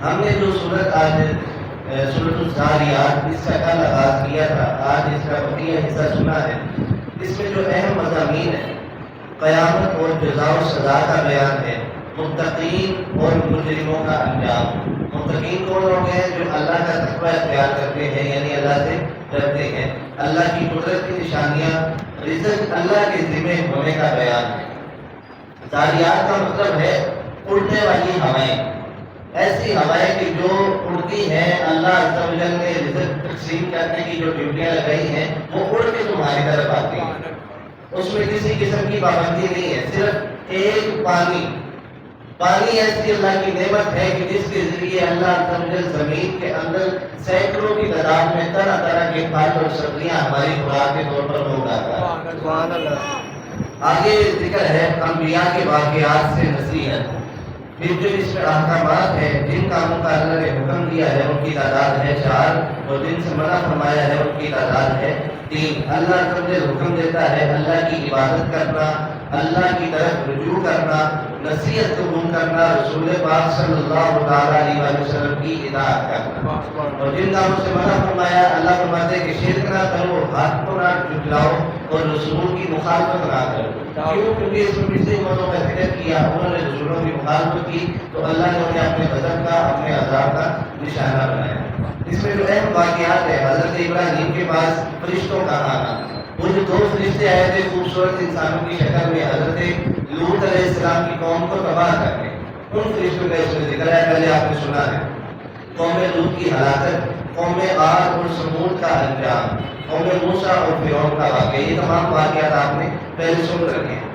ہم نے جو سورت آج سورۃ الذاریات اس کا کل آغاز کیا تھا، آج اس کا بقیہ حصہ سنا ہے۔ اس میں جو اہم مضامین ہیں قیامت اور جزا و سزا کا بیان ہے، متقین اور مجرموں کا انجام۔ متقین کون لوگ ہیں؟ جو اللہ کا تقوی اختیار کرتے ہیں، یعنی اللہ سے ڈرتے ہیں۔ اللہ کی قدرت کی نشانیاں، رزق اللہ کے ذمہ ہونے کا بیان ہے۔ ذاریات کا مطلب ہے اڑنے والی ہوائیں، ایسی ہوائیں کہ جو اڑتی ہیں، اللہ عز و جل نے رزق تقسیم کرنے کی جو ڈیوٹیاں لگائی ہیں وہ اڑ کے تمہاری طرف آتی ہیں۔ اس میں کسی قسم کی پابندی نہیں ہے، صرف ایک پانی ایسی اللہ کی نعمت ہے کہ جس کے ذریعے اللہ عز و جل زمین کے اندر سینکڑوں کی تعداد میں طرح طرح کے پھل اور سبزیاں ہماری خوراک کے طور پر اگاتا ہے۔ سبحان اللہ۔ آگے ذکر ہے انبیاء کے واقعات سے نصیحت، پھر جو اس میں احکامات ہیں، جن کاموں کا اللہ نے حکم دیا ہے ان کی تعداد ہے 4، اور جن سے منع فرمایا ہے ان کی تعداد ہے 3۔ اللہ عز و جل حکم دیتا ہے اللہ کی عبادت کرنا، اللہ کی طرف رجوع کرنا، نصیحت قبول کرنا، رسول پاک صلی اللہ علیہ وسلم کی اطاعت کرنا، اور جن کاموں سے منع فرمایا اللہ فرماتے ہیں کہ شرک نہ کرو، ہاتھ کو نہ جھٹلاؤ اور رسول کی مخالفت نہ کرو۔ کیوں؟ کیونکہ اس میں پچھلی امتوں کا ذکر کیا، انہوں نے رسولوں کی مخالفت کی تو اللہ نے انہیں اپنے غضب کا، اپنے عذاب کا نشانہ بنایا۔ اس میں جو اہم واقعات ہے، حضرت ابراہیم کے پاس فرشتوں کا آنا، وہ جو 2 فرشتے آئے تھے خوبصورت انسانوں کی شکل میں حضرت لوط علیہ السلام کی قوم کو تباہ کرنے، ان فرشتوں کا اس میں ذکر ہے، پہلے آپ نے سنا ہے۔ قوم لوط کی ہلاکت، قوم عاد اور ثمود کا انجام، قوم موسیٰ اور فرعون کا واقعہ، یہ تمام واقعات آپ نے پہلے سن رکھے ہیں۔